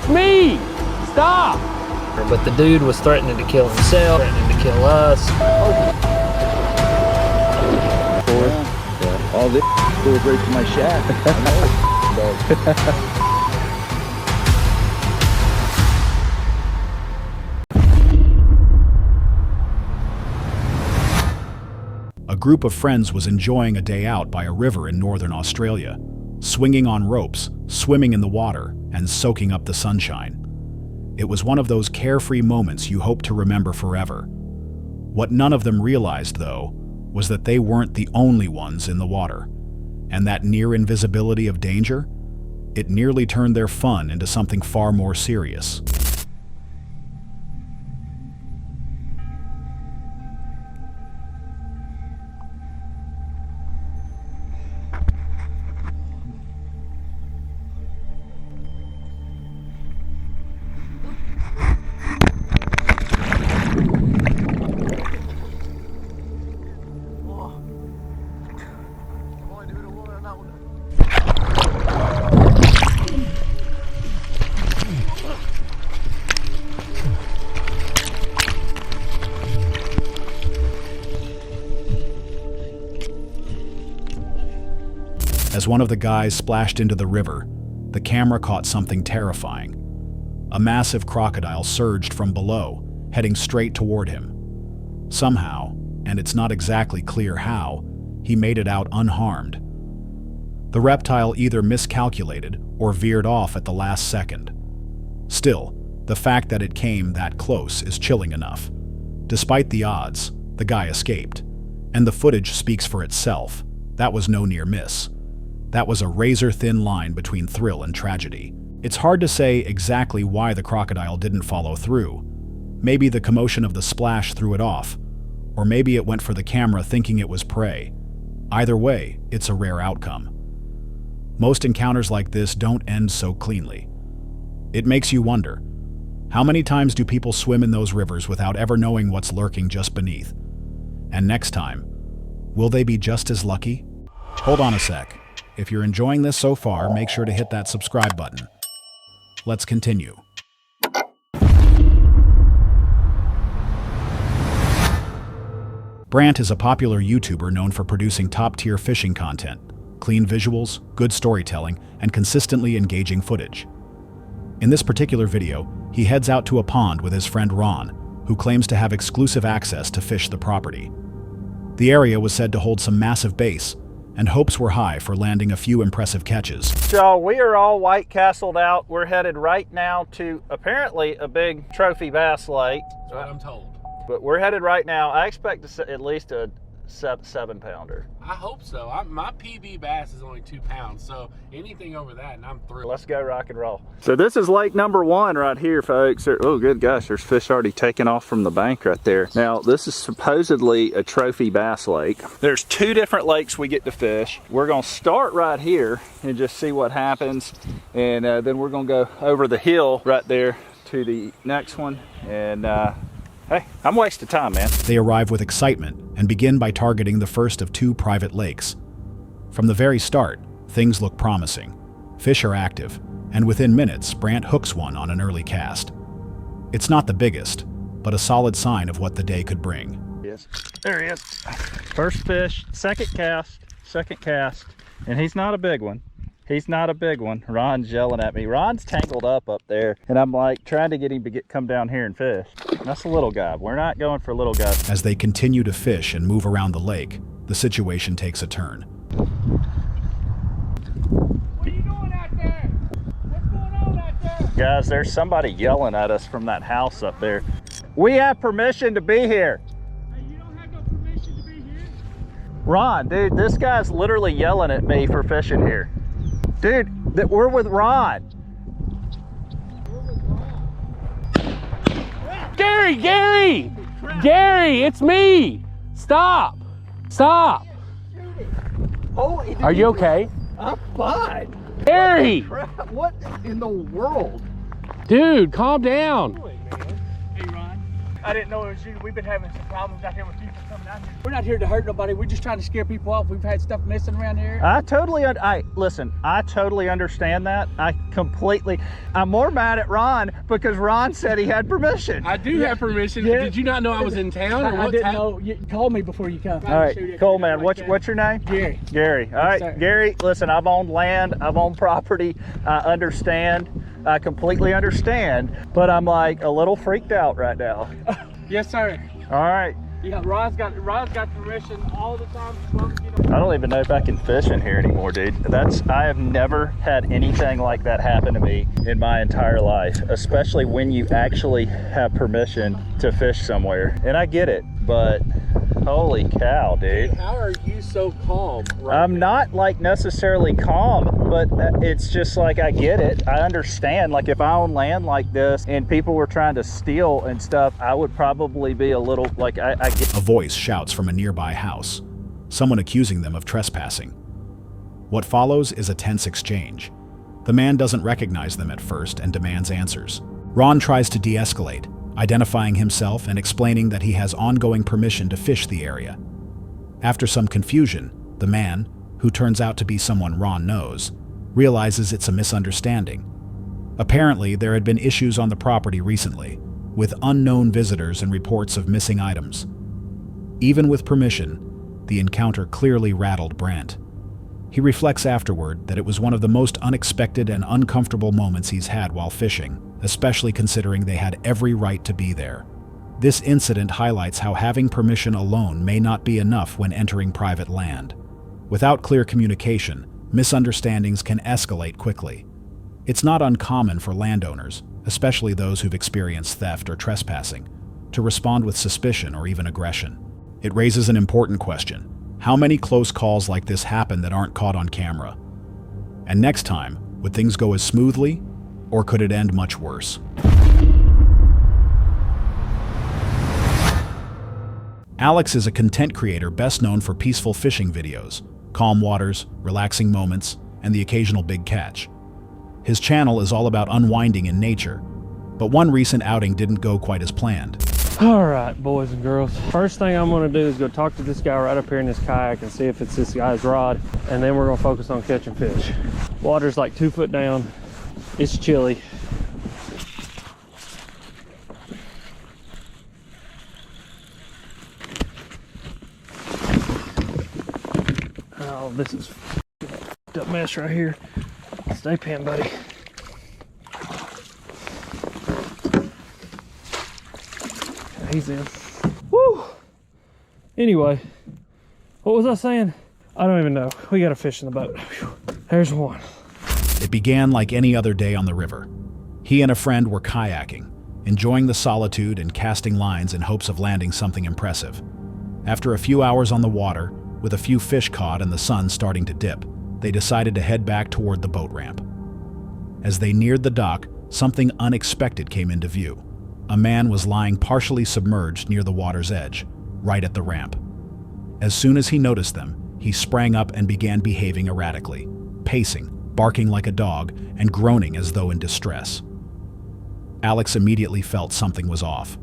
it's me! Stop! But the dude was threatening to kill himself, threatening to kill us. Yeah. All this goes right to my shaft. A group of friends was enjoying a day out by a river in northern Australia, swinging on ropes, swimming in the water, and soaking up the sunshine. It was one of those carefree moments you hope to remember forever. What none of them realized, though, was that they weren't the only ones in the water, and that near invisibility of danger, it nearly turned their fun into something far more serious. As one of the guys splashed into the river, the camera caught something terrifying. A massive crocodile surged from below, heading straight toward him. Somehow, and it's not exactly clear how, he made it out unharmed. The reptile either miscalculated or veered off at the last second. Still, the fact that it came that close is chilling enough. Despite the odds, the guy escaped. And the footage speaks for itself. That was no near miss. That was a razor-thin line between thrill and tragedy. It's hard to say exactly why the crocodile didn't follow through. Maybe the commotion of the splash threw it off, or maybe it went for the camera thinking it was prey. Either way, it's a rare outcome. Most encounters like this don't end so cleanly. It makes you wonder, how many times do people swim in those rivers without ever knowing what's lurking just beneath? And next time, will they be just as lucky? Hold on a sec. If you're enjoying this so far, make sure to hit that subscribe button. Let's continue. Brant is a popular YouTuber known for producing top-tier fishing content, clean visuals, good storytelling, and consistently engaging footage. In this particular video, he heads out to a pond with his friend Ron, who claims to have exclusive access to fish the property. The area was said to hold some massive bass, and hopes were high for landing a few impressive catches. So we are all White Castled out. We're headed right now to apparently a big trophy bass lake. That's what I'm told. But we're headed right now. I expect to see at least a 7-pounder. I hope so. My PB bass is only 2 pounds, so anything over that, and I'm thrilled. Let's go rock and roll. So this is lake number 1 right here, folks. Oh, good gosh, there's fish already taking off from the bank right there. Now, this is supposedly a trophy bass lake. There's 2 different lakes we get to fish. We're gonna start right here and just see what happens. And then we're gonna go over the hill right there to the next one. And hey, I'm wasting time, man. They arrive with excitement and begin by targeting the first of 2 private lakes. From the very start, things look promising. Fish are active, and within minutes, Brant hooks one on an early cast. It's not the biggest, but a solid sign of what the day could bring. Yes, there he is. First fish, second cast, and he's not a big one. He's not a big one. Ron's yelling at me. Ron's tangled up there, and I'm like trying to get him to come down here and fish. That's a little guy. We're not going for little guys. As they continue to fish and move around the lake, the situation takes a turn. What are you doing out there? What's going on out there? Guys, there's somebody yelling at us from that house up there. We have permission to be here. Hey, you don't have no permission to be here? Ron, dude, this guy's literally yelling at me for fishing here. Dude, we're with Ron. Gary, it's me. Stop. Are you okay? I'm fine. Gary, What in the world? dude, calm down. Hey, Ron. I didn't know it was you. We've been having some problems out here with people coming out here. We're not here to hurt nobody. We're just trying to scare people off. We've had stuff missing around here. I totally understand that. I'm more mad at Ron because Ron said he had permission. I do have permission. Yeah. Did you not know I was in town? Or I didn't know. You call me before you come. All right, cool, man. What's your name? Gary. Gary. All right, sir. Gary, listen, I'm on land, I'm on property. I understand. I completely understand, but I'm like a little freaked out right now. Yes, sir. All right. Yeah, Ron's got permission all the time. As long as you I don't even know if I can fish in here anymore, dude. I have never had anything like that happen to me in my entire life, especially when you actually have permission to fish somewhere. And I get it, but holy cow, dude. How are you so calm? I'm not like necessarily calm, but it's just like I get it. I understand. Like if I own land like this and people were trying to steal and stuff, I would probably be a little like I get. A voice shouts from a nearby house, someone accusing them of trespassing. What follows is a tense exchange. The man doesn't recognize them at first and demands answers. Ron tries to de-escalate, identifying himself and explaining that he has ongoing permission to fish the area. After some confusion, the man, who turns out to be someone Ron knows, realizes it's a misunderstanding. Apparently, there had been issues on the property recently, with unknown visitors and reports of missing items. Even with permission, the encounter clearly rattled Brant. He reflects afterward that it was one of the most unexpected and uncomfortable moments he's had while fishing, especially considering they had every right to be there. This incident highlights how having permission alone may not be enough when entering private land. Without clear communication, misunderstandings can escalate quickly. It's not uncommon for landowners, especially those who've experienced theft or trespassing, to respond with suspicion or even aggression. It raises an important question. How many close calls like this happen that aren't caught on camera? And next time, would things go as smoothly, or could it end much worse? Alex is a content creator best known for peaceful fishing videos, calm waters, relaxing moments, and the occasional big catch. His channel is all about unwinding in nature, but one recent outing didn't go quite as planned. All right, boys and girls. First thing I'm gonna do is go talk to this guy right up here in this kayak and see if it's this guy's rod, and then we're gonna focus on catching fish. Water's like 2 foot down. It's chilly. Oh, this is a mess right here. Stay pinned, buddy. He's in. Woo! Anyway, what was I saying? I don't even know. We got a fish in the boat. Whew. There's one. It began like any other day on the river. He and a friend were kayaking, enjoying the solitude and casting lines in hopes of landing something impressive. After a few hours on the water, with a few fish caught and the sun starting to dip, they decided to head back toward the boat ramp. As they neared the dock, something unexpected came into view. A man was lying partially submerged near the water's edge, right at the ramp. As soon as he noticed them, he sprang up and began behaving erratically, pacing, barking like a dog, and groaning as though in distress. Alex immediately felt something was off.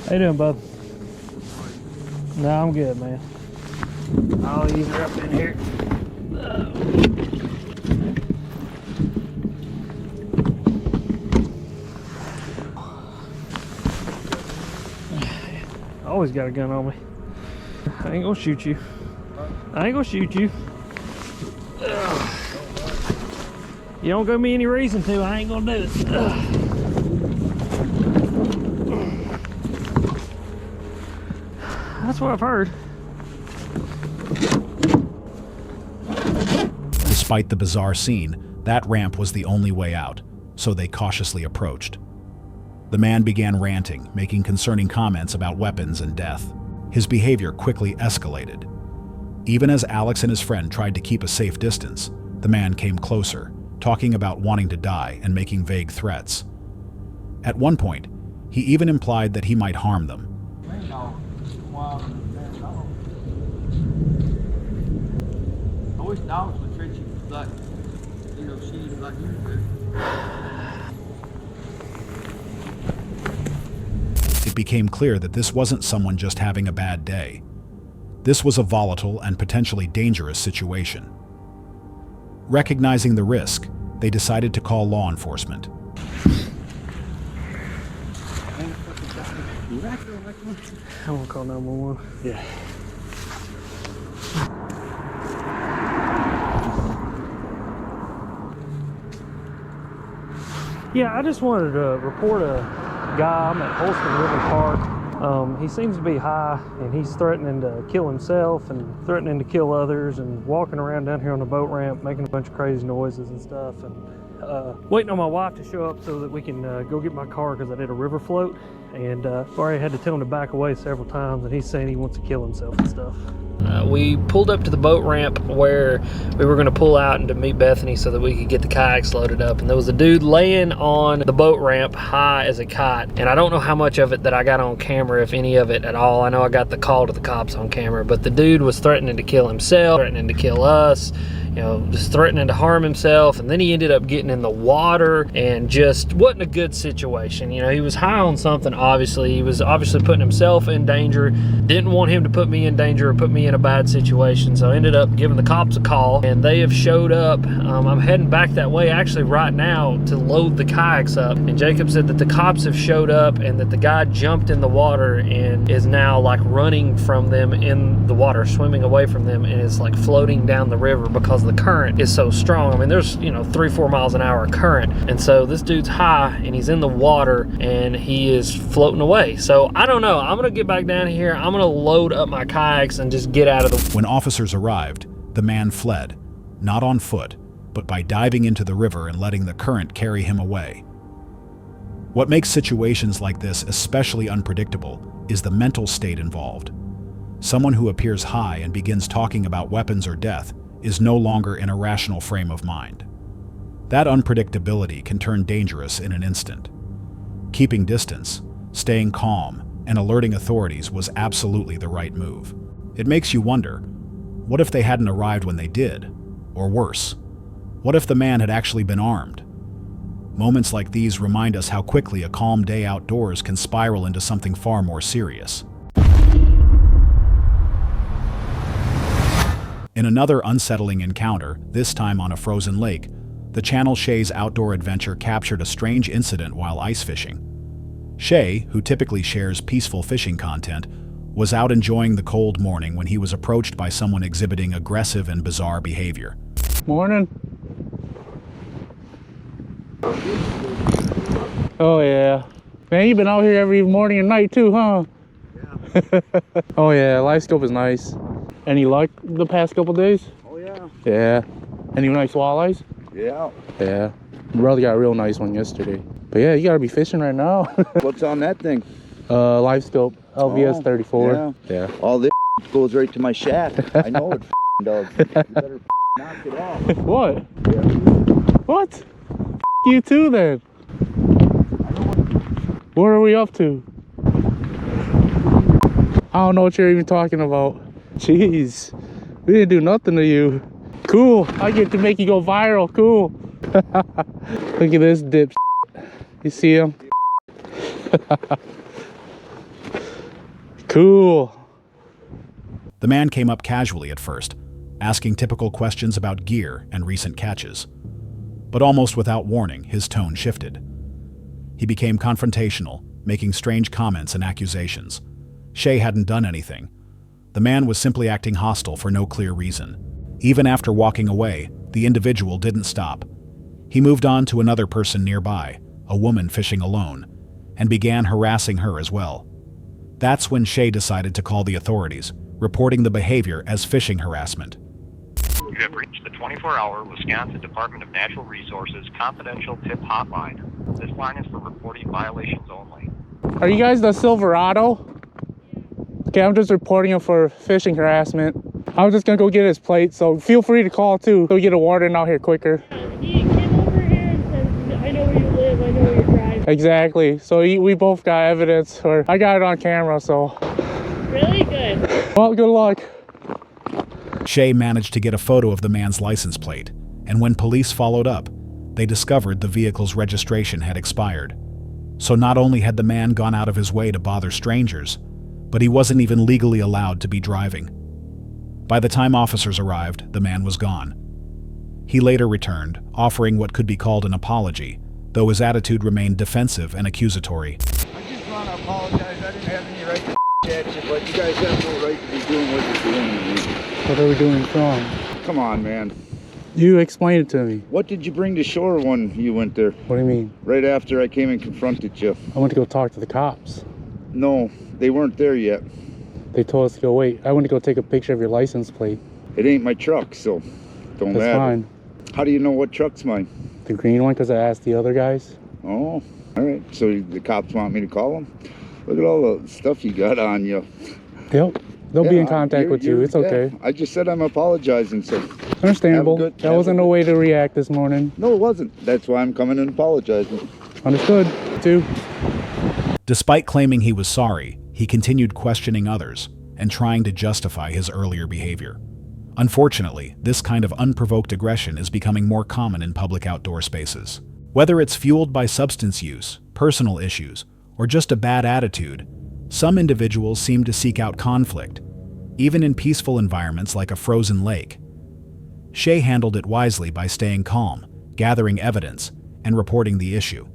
How you doing, bub? No, I'm good, man. I'll ease her up in here. I always got a gun on me. I ain't gonna shoot you. I ain't gonna shoot you. You don't give me any reason to, I ain't gonna do it. That's what I've heard. Despite the bizarre scene, that ramp was the only way out, so they cautiously approached. The man began ranting, making concerning comments about weapons and death. His behavior quickly escalated. Even as Alex and his friend tried to keep a safe distance, the man came closer, talking about wanting to die and making vague threats. At one point, he even implied that he might harm them. It became clear that this wasn't someone just having a bad day. This was a volatile and potentially dangerous situation. Recognizing the risk, they decided to call law enforcement. I'm gonna call 911. Yeah. Yeah, I just wanted to report a guy. I'm at Holston River Park. He seems to be high, and he's threatening to kill himself and threatening to kill others, and walking around down here on the boat ramp making a bunch of crazy noises and stuff, and waiting on my wife to show up so that we can go get my car, because I did a river float, and already had to tell him to back away several times, and he's saying he wants to kill himself and stuff. We pulled up to the boat ramp where we were going to pull out and to meet Bethany so that we could get the kayaks loaded up, and there was a dude laying on the boat ramp high as a kite, and I don't know how much of it that I got on camera, if any of it at all. I know I got the call to the cops on camera, but the dude was threatening to kill himself, threatening to kill us, you know, just threatening to harm himself, and then he ended up getting in the water and just wasn't a good situation. You know, he was high on something, obviously. He was obviously putting himself in danger, didn't want him to put me in danger or put me in a bad situation, so I ended up giving the cops a call, and they have showed up. I'm heading back that way actually right now to load the kayaks up, and Jacob said that the cops have showed up and that the guy jumped in the water and is now like running from them in the water, swimming away from them, and is like floating down the river because the current is so strong. I mean, there's, you know, 3-4 miles an hour current, and so this dude's high and he's in the water and he is floating away. So I don't know, I'm gonna get back down here, I'm gonna load up my kayaks and just get out of the... When officers arrived, the man fled, not on foot, but by diving into the river and letting the current carry him away. What makes situations like this especially unpredictable is the mental state involved. Someone who appears high and begins talking about weapons or death is no longer in a rational frame of mind. That unpredictability can turn dangerous in an instant. Keeping distance, staying calm, and alerting authorities was absolutely the right move. It makes you wonder, what if they hadn't arrived when they did? Or worse, what if the man had actually been armed? Moments like these remind us how quickly a calm day outdoors can spiral into something far more serious. In another unsettling encounter, this time on a frozen lake, the channel Shay's outdoor adventure captured a strange incident while ice fishing. Shay, who typically shares peaceful fishing content, was out enjoying the cold morning when he was approached by someone exhibiting aggressive and bizarre behavior. Morning. Oh yeah. Man, you've been out here every morning and night too, huh? Yeah. Oh yeah, live scope is nice. Any luck the past couple days? Oh yeah. Yeah. Any nice walleyes? Yeah. Yeah. Brother got a real nice one yesterday. But yeah, you gotta be fishing right now. What's on that thing? Live scope, LVS 34. Yeah. All this goes right to my shack. I know it does. You better knock it off. What? Yeah. What? You too then. What are we up to? I don't know what you're even talking about. Jeez, we didn't do nothing to you. Cool, I get to make you go viral. Cool. Look at this dip. You see him? Cool. The man came up casually at first, asking typical questions about gear and recent catches. But almost without warning, his tone shifted. He became confrontational, making strange comments and accusations. Shay hadn't done anything. The man was simply acting hostile for no clear reason. Even after walking away, the individual didn't stop. He moved on to another person nearby, a woman fishing alone, and began harassing her as well. That's when Shay decided to call the authorities, reporting the behavior as fishing harassment. You have reached the 24-hour Wisconsin Department of Natural Resources confidential tip hotline. This line is for reporting violations only. Are you guys the Silverado? Okay, I'm just reporting him for fishing harassment. I was just gonna go get his plate, so feel free to call too. Go get a warden out here quicker. He came over here and said, I know where you live, I know where you're driving. Exactly. So we both got evidence, or I got it on camera, so. Really good. Well, good luck. Shay managed to get a photo of the man's license plate, and when police followed up, they discovered the vehicle's registration had expired. So not only had the man gone out of his way to bother strangers, but he wasn't even legally allowed to be driving. By the time officers arrived, the man was gone. He later returned, offering what could be called an apology, though his attitude remained defensive and accusatory. I just want to apologize. I didn't have any right to at you, but you guys have no right to be doing what you're doing. What are we doing wrong? Come on, man. You explain it to me. What did you bring to shore when you went there? What do you mean? Right after I came and confronted you. I went to go talk to the cops. No, they weren't there yet. They told us to go wait. I went to go take a picture of your license plate. It ain't my truck, so don't That's matter. fine. How do you know what truck's mine? The green one, because I asked the other guys. Oh, all right. So the cops want me to call them? Look at all the stuff you got on you. Yep. They'll be in contact with you. It's okay. I just said I'm apologizing, so. Understandable. That wasn't a way to react this morning. No, it wasn't. That's why I'm coming and apologizing. Understood. Too. Despite claiming he was sorry, he continued questioning others and trying to justify his earlier behavior. Unfortunately, this kind of unprovoked aggression is becoming more common in public outdoor spaces. Whether it's fueled by substance use, personal issues, or just a bad attitude, some individuals seem to seek out conflict, even in peaceful environments like a frozen lake. Shay handled it wisely by staying calm, gathering evidence, and reporting the issue.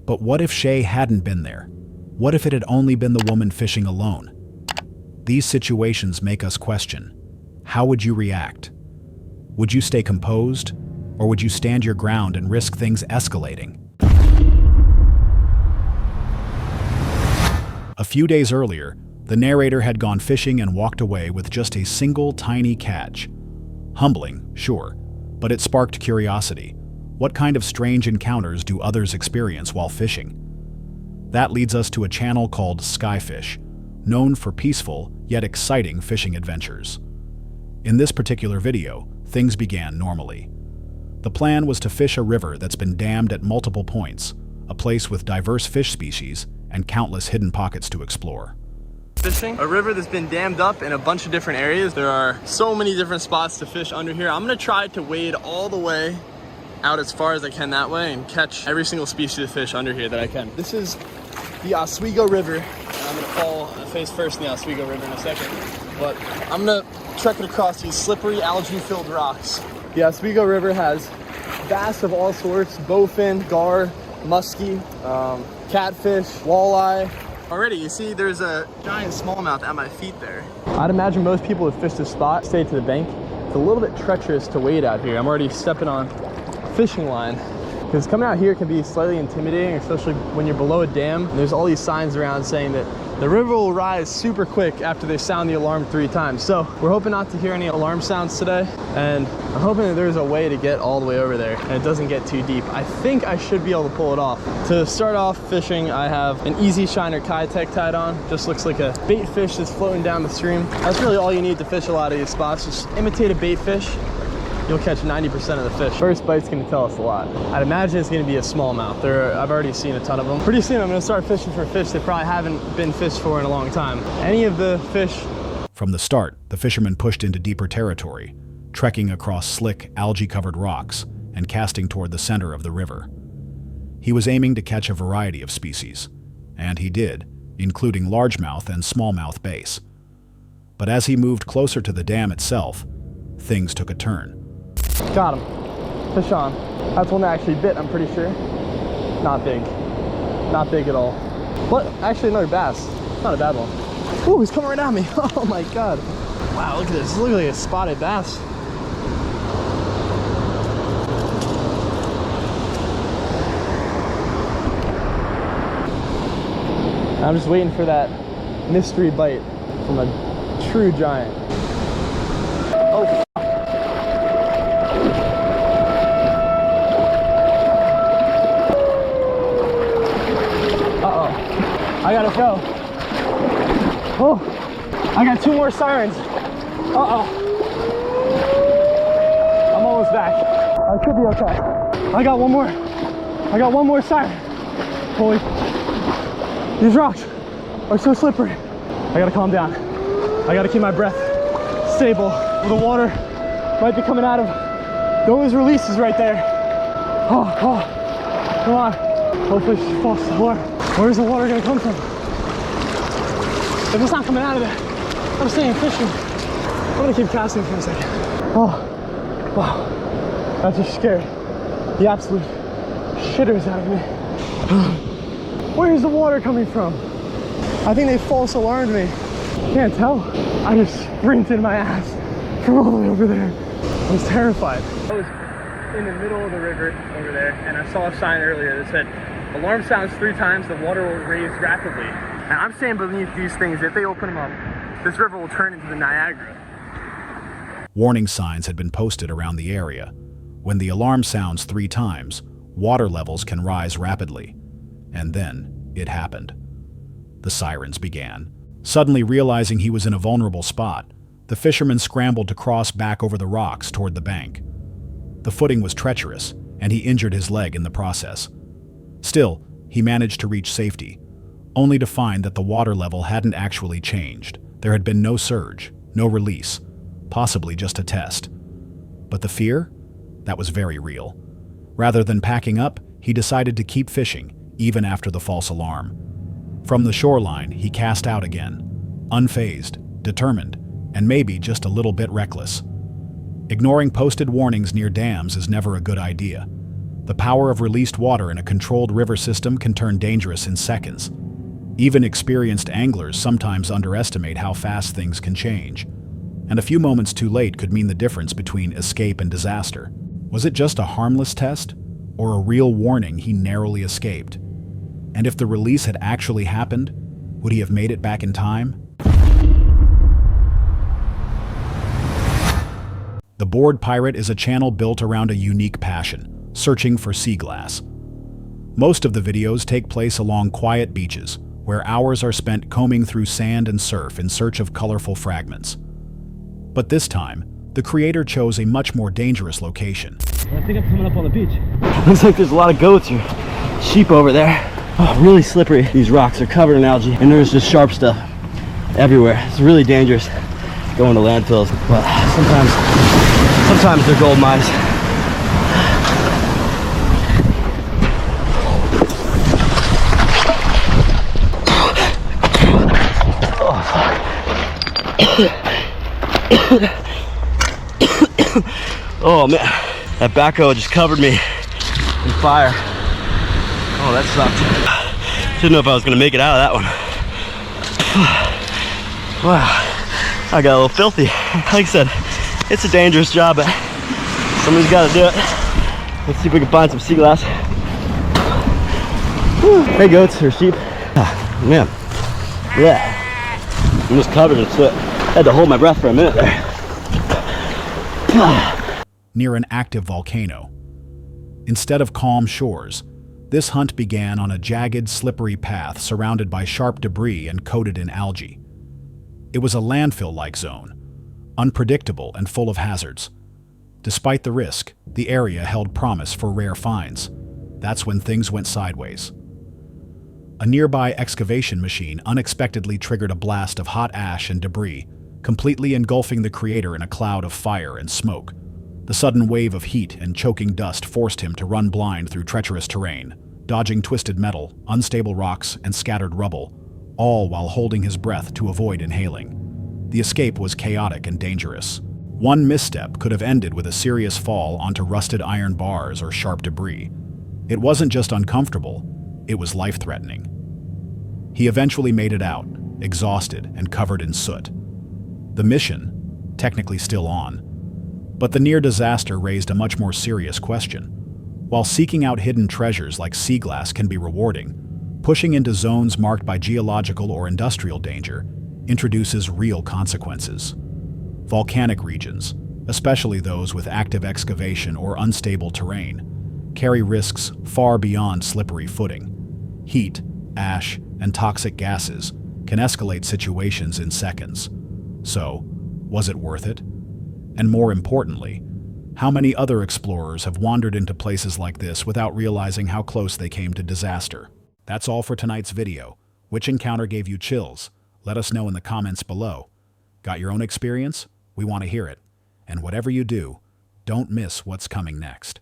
But what if Shay hadn't been there? What if it had only been the woman fishing alone? These situations make us question. How would you react? Would you stay composed, or would you stand your ground and risk things escalating? A few days earlier, the narrator had gone fishing and walked away with just a single tiny catch. Humbling, sure, but it sparked curiosity. What kind of strange encounters do others experience while fishing? That leads us to a channel called Skyfish, known for peaceful yet exciting fishing adventures. In this particular video, things began normally. The plan was to fish a river that's been dammed at multiple points, a place with diverse fish species and countless hidden pockets to explore. Fishing a river that's been dammed up in a bunch of different areas. There are so many different spots to fish under here. I'm gonna try to wade all the way out as far as I can that way and catch every single species of fish under here that I can. This is the Oswego River, and I'm gonna fall face first in the Oswego River in a second. But I'm gonna trek it across these slippery, algae-filled rocks. The Oswego River has bass of all sorts: bowfin, gar, muskie, catfish, walleye. Already, you see there's a giant smallmouth at my feet there. I'd imagine most people who fish this spot stay to the bank. It's a little bit treacherous to wade out here. I'm already stepping on fishing line, because coming out here can be slightly intimidating, especially when you're below a dam. And there's all these signs around saying that the river will rise super quick after they sound the alarm 3 times. So we're hoping not to hear any alarm sounds today, and I'm hoping that there's a way to get all the way over there and it doesn't get too deep. I think I should be able to pull it off. To start off fishing, I have an Easy Shiner Kitech tied on. Just looks like a bait fish that's floating down the stream. That's really all you need to fish a lot of these spots. Just imitate a bait fish. You'll catch 90% of the fish. First bite's gonna tell us a lot. I'd imagine it's gonna be a smallmouth. I've already seen a ton of them. Pretty soon I'm gonna start fishing for fish that probably haven't been fished for in a long time. Any of the fish. From the start, the fisherman pushed into deeper territory, trekking across slick, algae-covered rocks and casting toward the center of the river. He was aiming to catch a variety of species, and he did, including largemouth and smallmouth bass. But as he moved closer to the dam itself, things took a turn. Got him. Fish on. That's one that actually bit, I'm pretty sure. Not big. Not big at all. But actually another bass. Not a bad one. Ooh, he's coming right at me. Oh my god. Wow, look at this. This looks like a spotted bass. I'm just waiting for that mystery bite from a true giant. Oh. I gotta go. Oh, I got 2 more sirens. Uh-oh. I'm almost back. I should be okay. I got one more. I got one more siren. Holy, these rocks are so slippery. I gotta calm down. I gotta keep my breath stable. The water might be coming out of those releases right there. Come on. Hopefully she falls to the water. Where's the water gonna come from? If it's not coming out of it, I'm staying fishing. I'm gonna keep casting for a second. Oh, wow. That just scared the absolute shitters out of me. Where's the water coming from? I think they false alarmed me. Can't tell. I just sprinted my ass from all the way over there. I was terrified. I was in the middle of the river over there, and I saw a sign earlier that said, alarm sounds 3 times, the water will raise rapidly. And I'm saying beneath these things, if they open them up, this river will turn into the Niagara. Warning signs had been posted around the area. When the alarm sounds 3 times, water levels can rise rapidly. And then it happened. The sirens began. Suddenly realizing he was in a vulnerable spot, the fisherman scrambled to cross back over the rocks toward the bank. The footing was treacherous, and he injured his leg in the process. Still, he managed to reach safety, only to find that the water level hadn't actually changed. There had been no surge, no release, possibly just a test. But the fear? That was very real. Rather than packing up, he decided to keep fishing, even after the false alarm. From the shoreline, he cast out again, unfazed, determined, and maybe just a little bit reckless. Ignoring posted warnings near dams is never a good idea. The power of released water in a controlled river system can turn dangerous in seconds. Even experienced anglers sometimes underestimate how fast things can change. And a few moments too late could mean the difference between escape and disaster. Was it just a harmless test, or a real warning he narrowly escaped? And if the release had actually happened, would he have made it back in time? The Bored Pirate is a channel built around a unique passion, searching for sea glass. Most of the videos take place along quiet beaches, where hours are spent combing through sand and surf in search of colorful fragments. But this time, the creator chose a much more dangerous location. I think I'm coming up on the beach. Looks like there's a lot of goats or sheep over there. Oh, really slippery. These rocks are covered in algae, and there's just sharp stuff everywhere. It's really dangerous going to landfills. But sometimes they're gold mines. Oh man, that backhoe just covered me in fire. Oh, that sucked. Didn't know if I was gonna make it out of that one. Wow, I got a little filthy. Like I said, it's a dangerous job, but somebody's gotta do it. Let's see if we can find some sea glass. Hey goats or sheep. Ah, man, yeah, I'm just covered in sweat. I had to hold my breath for a minute there. Near an active volcano. Instead of calm shores, this hunt began on a jagged, slippery path surrounded by sharp debris and coated in algae. It was a landfill-like zone, unpredictable and full of hazards. Despite the risk, the area held promise for rare finds. That's when things went sideways. A nearby excavation machine unexpectedly triggered a blast of hot ash and debris, completely engulfing the creator in a cloud of fire and smoke. The sudden wave of heat and choking dust forced him to run blind through treacherous terrain, dodging twisted metal, unstable rocks, and scattered rubble, all while holding his breath to avoid inhaling. The escape was chaotic and dangerous. One misstep could have ended with a serious fall onto rusted iron bars or sharp debris. It wasn't just uncomfortable, it was life-threatening. He eventually made it out, exhausted and covered in soot. The mission, technically still on, but the near disaster raised a much more serious question. While seeking out hidden treasures like sea glass can be rewarding, pushing into zones marked by geological or industrial danger introduces real consequences. Volcanic regions, especially those with active excavation or unstable terrain, carry risks far beyond slippery footing. Heat, ash, and toxic gases can escalate situations in seconds. So, was it worth it? And more importantly, how many other explorers have wandered into places like this without realizing how close they came to disaster? That's all for tonight's video. Which encounter gave you chills? Let us know in the comments below. Got your own experience? We want to hear it. And whatever you do, don't miss what's coming next.